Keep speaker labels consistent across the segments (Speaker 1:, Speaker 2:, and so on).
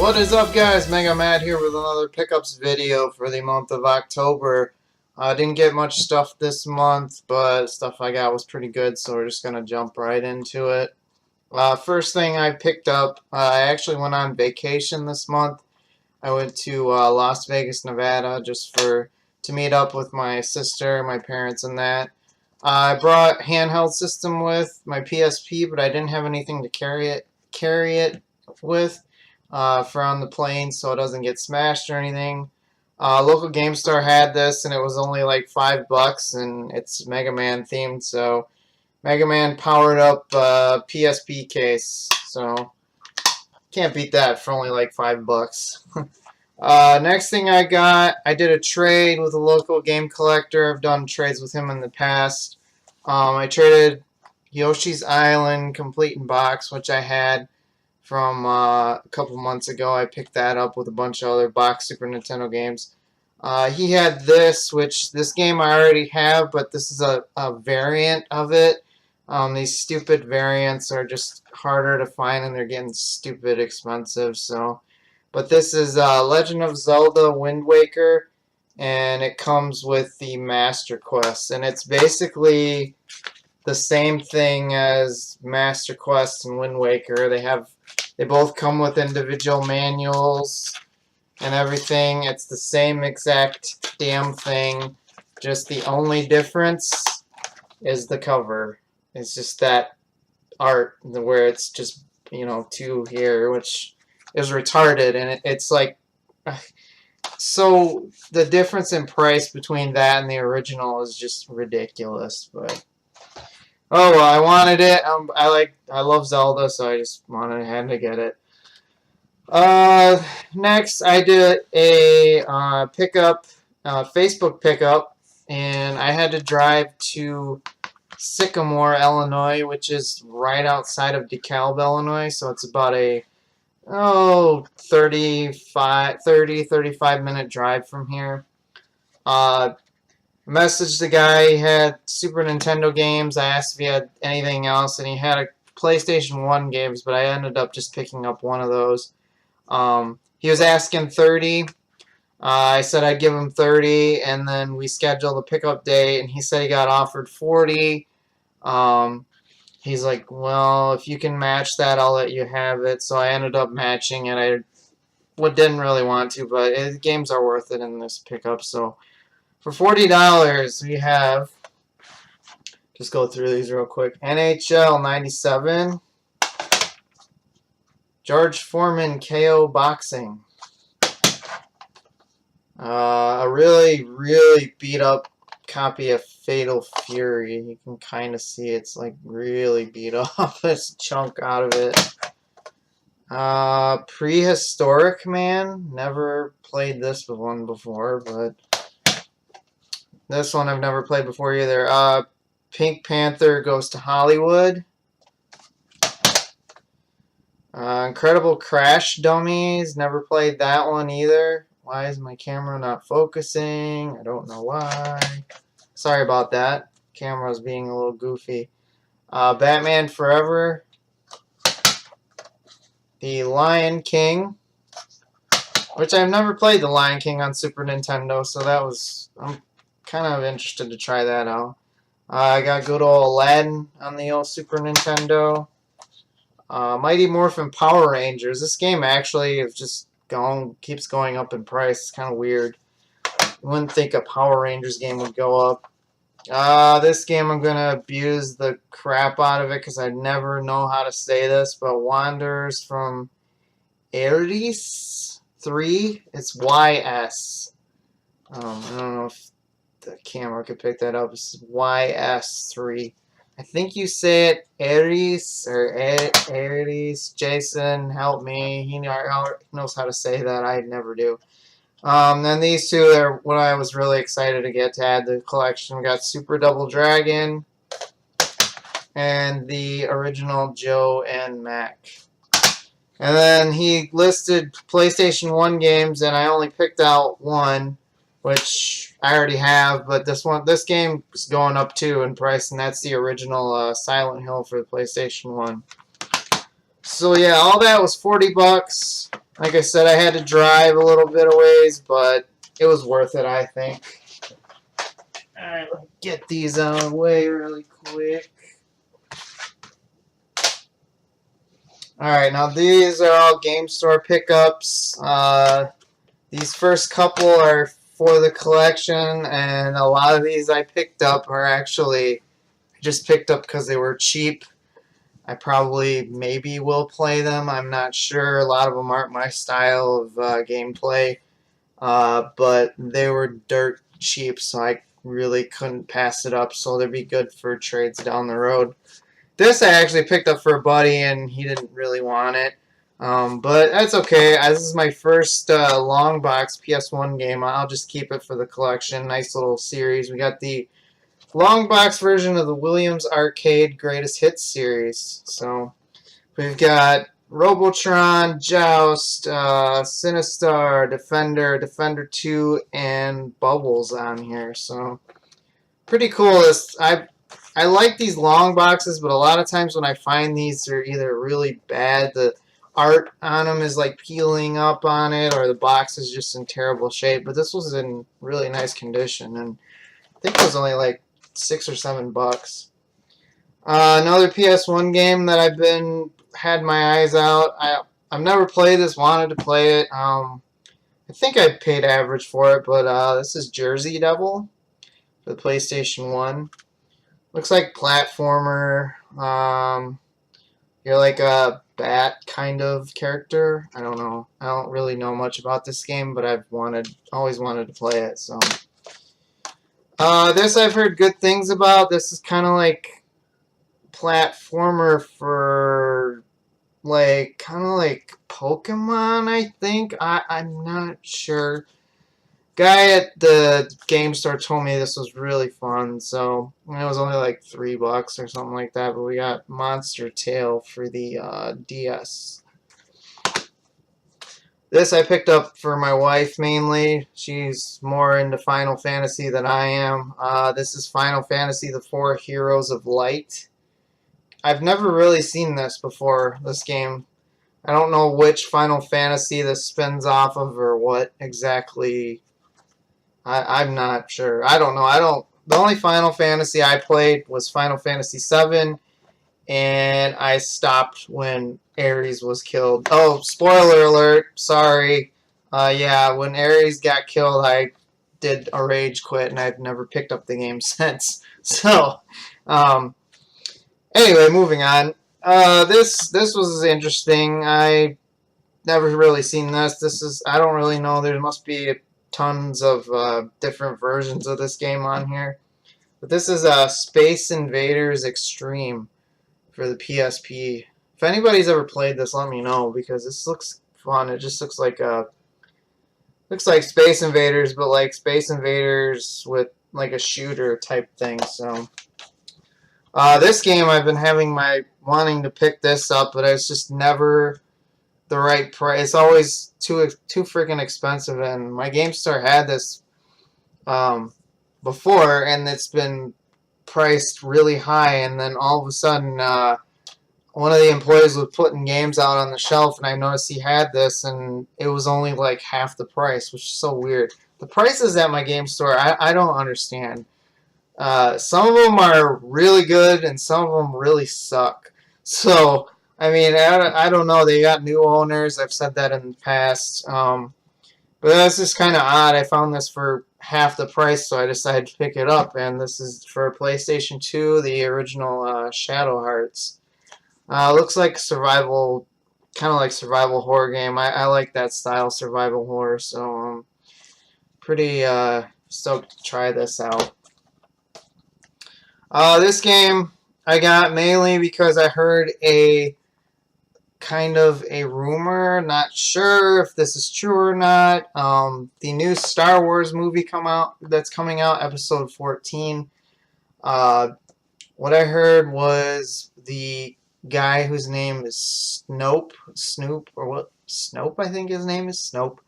Speaker 1: What is up, guys? Mega Matt here with another pickups video for the month of October. I didn't get much stuff this month, but stuff I got was pretty good, so we're just going to jump right into it. First thing I picked up, I actually went on vacation this month. I went to Las Vegas, Nevada, just to meet up with my sister, my parents, and that. I brought handheld system with my PSP, but I didn't have anything to carry it with. For on the plane so it doesn't get smashed or anything. Local game store had this and it was only like $5 and it's Mega Man themed, so Mega Man powered up PSP case, so can't beat that for only like $5. Next thing I got, I did a trade with a local game collector. I've done trades with him in the past. I traded Yoshi's Island complete in box, which I had from a couple months ago. I picked that up with a bunch of other box Super Nintendo games. He had this game I already have, but this is a variant of it. These stupid variants are just harder to find and they're getting stupid expensive. But this is Legend of Zelda Wind Waker, and it comes with the Master Quest, and it's basically the same thing as Master Quest and Wind Waker. They both come with individual manuals and everything. It's the same exact damn thing. Just the only difference is the cover. It's just that art where it's just, you know, two here, which is retarded, and it's like, so the difference in price between that and the original is just ridiculous. But oh well, I wanted it. I love Zelda, so I just had to get it. Next, I did a Facebook pickup, and I had to drive to Sycamore, Illinois, which is right outside of DeKalb, Illinois. So it's about a 35-minute drive from here. Messaged the guy. He had Super Nintendo games. I asked if he had anything else, and he had a PlayStation 1 games, but I ended up just picking up one of those. He was asking 30. I said I'd give him 30, and then we scheduled a pickup date, and he said he got offered 40. He's like, well, if you can match that, I'll let you have it. So I ended up matching it. I didn't really want to, but the games are worth it in this pickup. So for $40, we have, just go through these real quick. NHL 97. George Foreman KO Boxing. A really, really beat up copy of Fatal Fury. You can kind of see it's like really beat up. This chunk out of it. Prehistoric Man. Never played this one before, but this one I've never played before either. Pink Panther Goes to Hollywood. Incredible Crash Dummies. Never played that one either. Why is my camera not focusing? I don't know why. Sorry about that. Camera's being a little goofy. Batman Forever. The Lion King, which I've never played the Lion King on Super Nintendo, so I'm kind of interested to try that out. I got good old Aladdin on the old Super Nintendo. Mighty Morphin Power Rangers. This game actually is just keeps going up in price. It's kind of weird. You wouldn't think a Power Rangers game would go up. This game I'm going to abuse the crap out of it because I never know how to say this, but Wanderers from Ares 3. It's YS. I don't know if the camera could pick that up. It's YS3. I think you say it Ares or Ares. Jason, help me. He knows how to say that. I never do. Then these two are what I was really excited to get to add to the collection. We got Super Double Dragon and the original Joe and Mac. And then he listed PlayStation 1 games, and I only picked out one, which I already have, but this game is going up too in price, and that's the original Silent Hill for the PlayStation 1. So yeah, all that was 40 bucks. Like I said, I had to drive a little bit of ways, but it was worth it, I think. Alright, let me get these out of the way really quick. Alright, now these are all game store pickups. These first couple are for the collection, and a lot of these I picked up are actually just picked up because they were cheap. I probably maybe will play them. I'm not sure. A lot of them aren't my style of gameplay, but they were dirt cheap, so I really couldn't pass it up. So they'd be good for trades down the road. This I actually picked up for a buddy, and he didn't really want it. But that's okay. This is my first long box PS1 game. I'll just keep it for the collection. Nice little series. We got the long box version of the Williams Arcade Greatest Hits series. So we've got Robotron, Joust, Sinistar, Defender, Defender 2, and Bubbles on here. So pretty cool. I like these long boxes, but a lot of times when I find these, they're either really bad. The art on them is like peeling up on it, or the box is just in terrible shape. But this was in really nice condition, and I think it was only like $6 or $7. Another PS1 game that had my eyes out. I've never played this, wanted to play it. I think I paid average for it, but this is Jersey Devil for the PlayStation 1. Looks like platformer. You're like a bat kind of character. I don't know. I don't really know much about this game, but I've always wanted to play it. So this I've heard good things about. This is kind of like platformer for kind of like Pokemon, I think. I'm not sure. Guy at the game store told me this was really fun, so it was only like $3 or something like that. But we got Monster Tail for the DS. This I picked up for my wife mainly. She's more into Final Fantasy than I am. This is Final Fantasy: The Four Heroes of Light. I've never really seen this before, this game. I don't know which Final Fantasy this spins off of or what exactly. I'm not sure. I don't know. The only Final Fantasy I played was Final Fantasy VII, and I stopped when Ares was killed. Oh, spoiler alert. Sorry. Yeah, when Ares got killed, I did a rage quit, and I've never picked up the game since. So, anyway, moving on. This was interesting. I never really seen this. I don't really know. There must be tons of different versions of this game on here. But this is Space Invaders Extreme for the PSP. If anybody's ever played this, let me know, because this looks fun. It just looks like Space Invaders, but like Space Invaders with like a shooter type thing. So this game I've been wanting to pick this up, but it's just never the right price. It's always too freaking expensive, and my game store had this before, and it's been priced really high, and then all of a sudden one of the employees was putting games out on the shelf, and I noticed he had this, and it was only like half the price, which is so weird. The prices at my game store, I don't understand. Some of them are really good, and some of them really suck. So I mean, I don't know. They got new owners. I've said that in the past. But that's just kind of odd. I found this for half the price, so I decided to pick it up. And this is for PlayStation 2, the original Shadow Hearts. Looks like survival, kind of like survival horror game. I like that style, survival horror. So I'm pretty stoked to try this out. This game I got mainly because I heard kind of a rumor, not sure if this is true or not. The new Star Wars movie that's coming out, episode 14. What I heard was the guy whose name is Snoop, I think his name is Snoop.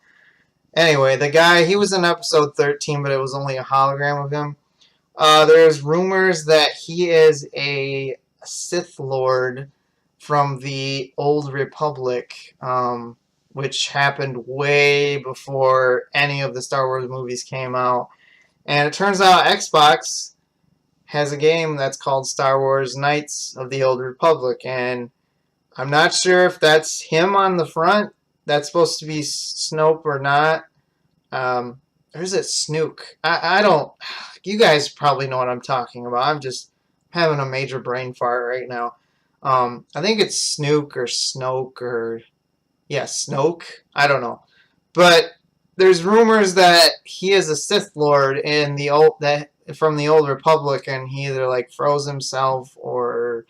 Speaker 1: Anyway, the guy, he was in episode 13, but it was only a hologram of him. There's rumors that he is a Sith Lord from the Old Republic, which happened way before any of the Star Wars movies came out. And it turns out Xbox has a game that's called Star Wars Knights of the Old Republic, and I'm not sure if that's him on the front. That's supposed to be Snoke or not. Or is it Snook? I don't. You guys probably know what I'm talking about. I'm just having a major brain fart right now. I think it's Snook or Snoke or yeah, Snoke. I don't know, but there's rumors that he is a Sith Lord in the old that from the Old Republic, and he either like froze himself or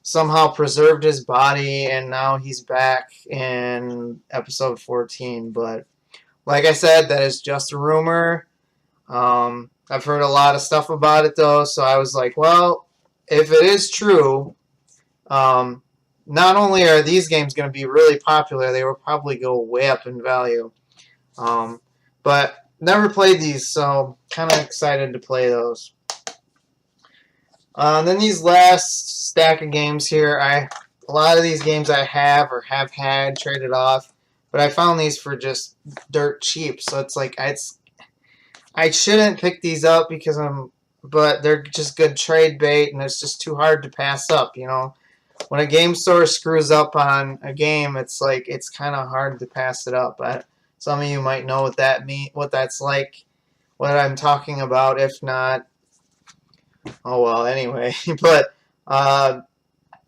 Speaker 1: somehow preserved his body, and now he's back in Episode 14. But like I said, that is just a rumor. I've heard a lot of stuff about it though, so I was like, well, if it is true, not only are these games going to be really popular, they will probably go way up in value. But never played these, so kind of excited to play those. Then these last stack of games here, a lot of these games I have or have had traded off, but I found these for just dirt cheap. So it's like I shouldn't pick these up but they're just good trade bait, and it's just too hard to pass up. You know, when a game store screws up on a game, it's like it's kind of hard to pass it up. Some of you might know what that's like, what I'm talking about. If not, oh well. Anyway, but I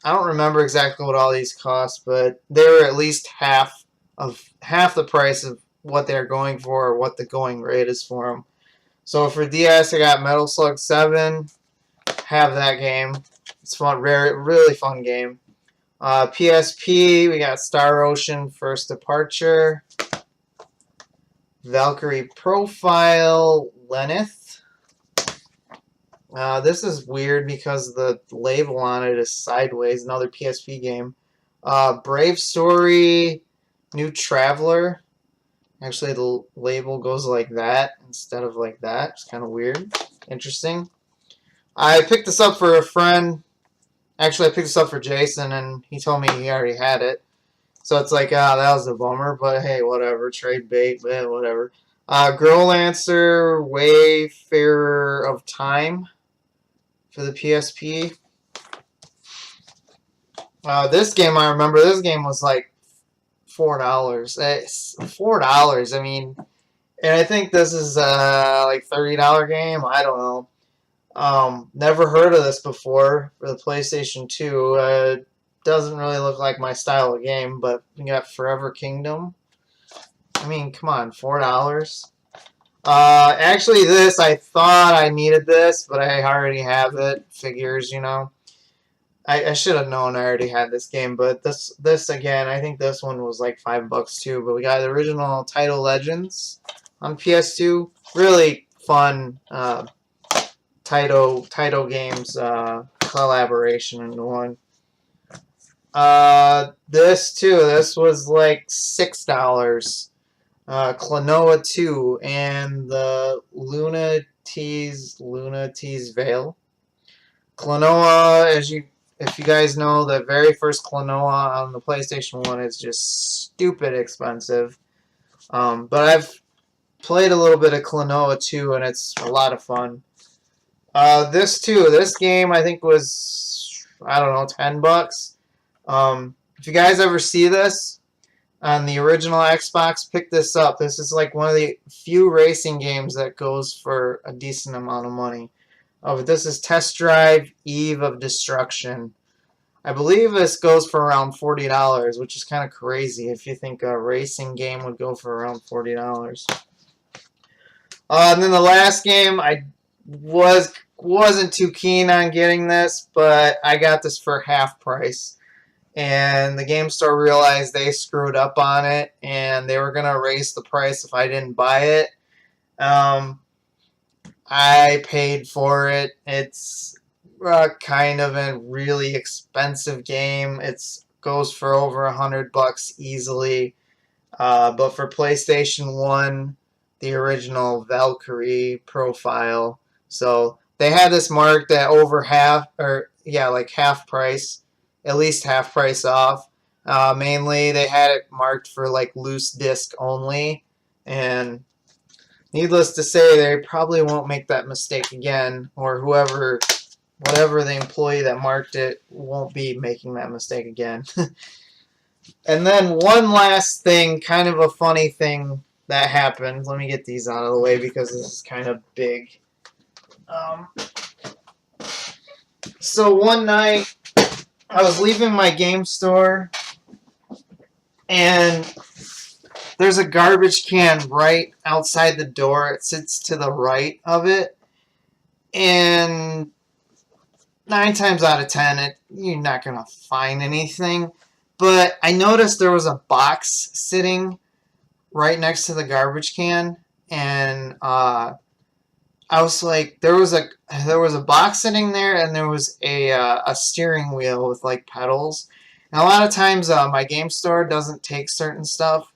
Speaker 1: don't remember exactly what all these cost, but they were at least half the price of what they're going for, or what the going rate is for them. So for DS, I got Metal Slug 7. Have that game. It's fun, really fun game. PSP, we got Star Ocean First Departure. Valkyrie Profile, Lenneth. This is weird because the label on it is sideways. Another PSP game. Brave Story, New Traveler. Actually, the label goes like that instead of like that. It's kind of weird. Interesting. I picked this up for a friend. Actually, I picked this up for Jason, and he told me he already had it. So it's like, that was a bummer, but hey, whatever. Trade bait, whatever. Growlancer, Wayfarer of Time for the PSP. This game, I remember, this game was like $4. It's $4. I mean, and I think this is like $30 game. I don't know. Never heard of this before for the PlayStation 2. Doesn't really look like my style of game, but we got Forever Kingdom. I mean, come on, $4. Actually, I thought I needed this, but I already have it. Figures, you know. I should have known I already had this game, but this again, I think this one was like $5 too. But we got the original Title Legends on PS2. Really fun Taito Games collaboration into one. This was like $6. Klonoa 2 and the Luna Tease Veil. Klonoa, if you guys know, the very first Klonoa on the PlayStation 1 is just stupid expensive. But I've played a little bit of Klonoa 2, and it's a lot of fun. This game I think was, I don't know, $10. If you guys ever see this on the original Xbox, pick this up. This is like one of the few racing games that goes for a decent amount of money. But this is Test Drive Eve of Destruction. I believe this goes for around $40, which is kind of crazy if you think a racing game would go for around $40. And then the last game, I wasn't too keen on getting this, but I got this for half price. And the game store realized they screwed up on it, and they were going to raise the price if I didn't buy it. I paid for it. It's kind of a really expensive game. It goes for over $100 easily. But for PlayStation 1, the original Valkyrie Profile. So they had this marked at over half, or yeah, like half price. at least half price off. Mainly, they had it marked for like loose disc only, and needless to say, they probably won't make that mistake again, or whatever the employee that marked it won't be making that mistake again. And then one last thing, kind of a funny thing that happened. Let me get these out of the way because this is kind of big. So one night, I was leaving my game store, and there's a garbage can right outside the door. It sits to the right of it, and 9 times out of 10, you're not going to find anything. But I noticed there was a box sitting right next to the garbage can, and I was like, there was a box sitting there, and there was a steering wheel with like pedals. And a lot of times, my game store doesn't take certain stuff.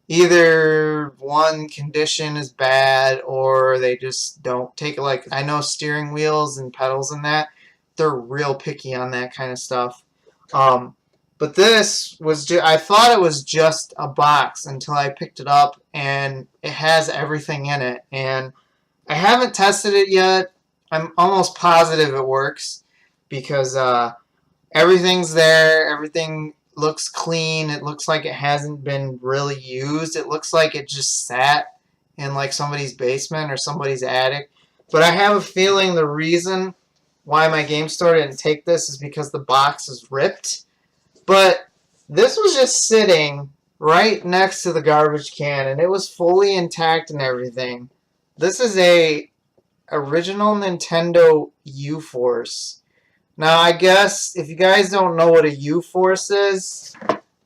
Speaker 1: Either one condition is bad, or they just don't take it. Like, I know steering wheels and pedals and that, they're real picky on that kind of stuff. But this was I thought it was just a box until I picked it up, and it has everything in it. And I haven't tested it yet. I'm almost positive it works because everything's there. Everything looks clean. It looks like it hasn't been really used. It looks like it just sat in like somebody's basement or somebody's attic. But I have a feeling the reason why my game store didn't take this is because the box is ripped. But this was just sitting right next to the garbage can, and it was fully intact and everything. This is a original Nintendo U-Force. Now, I guess if you guys don't know what a U-Force is,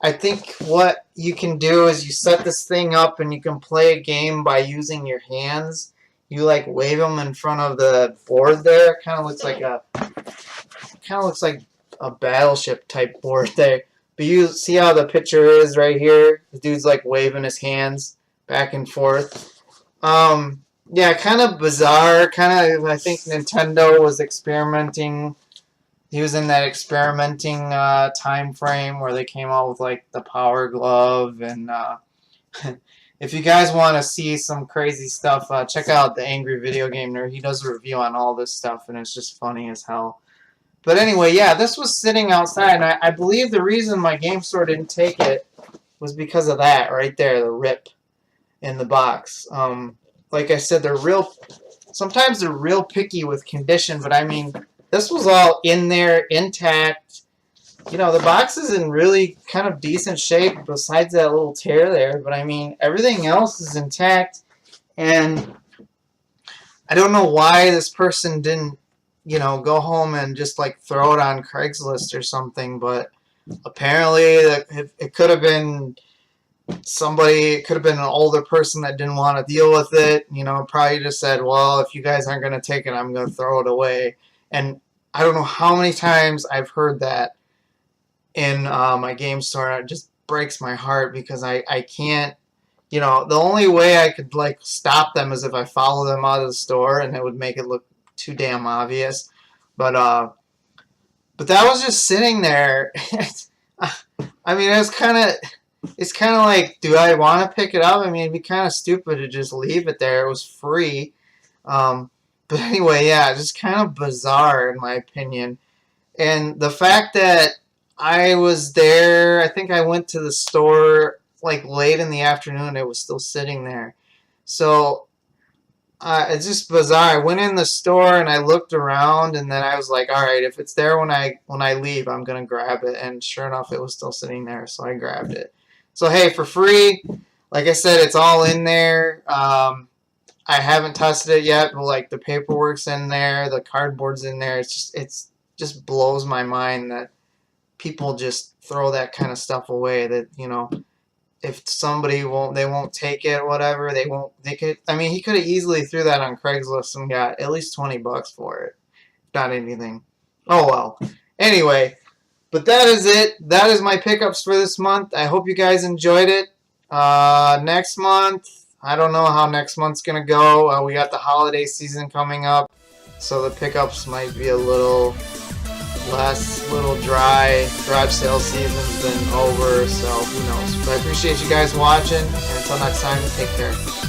Speaker 1: I think what you can do is you set this thing up and you can play a game by using your hands. You like wave them in front of the board there. It kind of looks like a battleship type board there. But you see how the picture is right here? The dude's like waving his hands back and forth. Yeah, kind of bizarre. Kind of, I think Nintendo was experimenting. He was in that experimenting time frame where they came out with like the Power Glove. And if you guys want to see some crazy stuff, check out the Angry Video Game Nerd. He does a review on all this stuff, and it's just funny as hell. But anyway, yeah, this was sitting outside, and I believe the reason my game store didn't take it was because of that right there, the rip in the box. Like I said, sometimes they're real picky with condition, but I mean, this was all in there, intact. You know, the box is in really kind of decent shape besides that little tear there, but I mean, everything else is intact, and I don't know why this person didn't, you know, go home and just like throw it on Craigslist or something, but apparently it could have been somebody, it could have been an older person that didn't want to deal with it, you know, probably just said, well, if you guys aren't going to take it, I'm going to throw it away. And I don't know how many times I've heard that in my game store, and it just breaks my heart because I can't, you know, the only way I could like stop them is if I follow them out of the store, and it would make it look too damn obvious. But that was just sitting there. I mean, it's kind of like, do I want to pick it up? I mean, it'd be kind of stupid to just leave it there. It was free. But anyway, yeah, just kind of bizarre in my opinion. And the fact that I was there, I think I went to the store like late in the afternoon, it was still sitting there. So it's just bizarre. I went in the store and I looked around, and then I was like, all right, if it's there when I leave, I'm going to grab it. And sure enough, it was still sitting there, so I grabbed it. So hey, for free, like I said, it's all in there. I haven't tested it yet, but like the paperwork's in there, the cardboard's in there. It's just blows my mind that people just throw that kind of stuff away. That, you know, if somebody won't take it, whatever, they could. I mean, he could have easily threw that on Craigslist and got at least $20 for it, not anything. Oh well. Anyway, but that is it. That is my pickups for this month. I hope you guys enjoyed it. Next month, I don't know how next month's gonna go. We got the holiday season coming up, so the pickups might be a little last little garage sale season's been over, so who knows. But I appreciate you guys watching, and until next time, take care.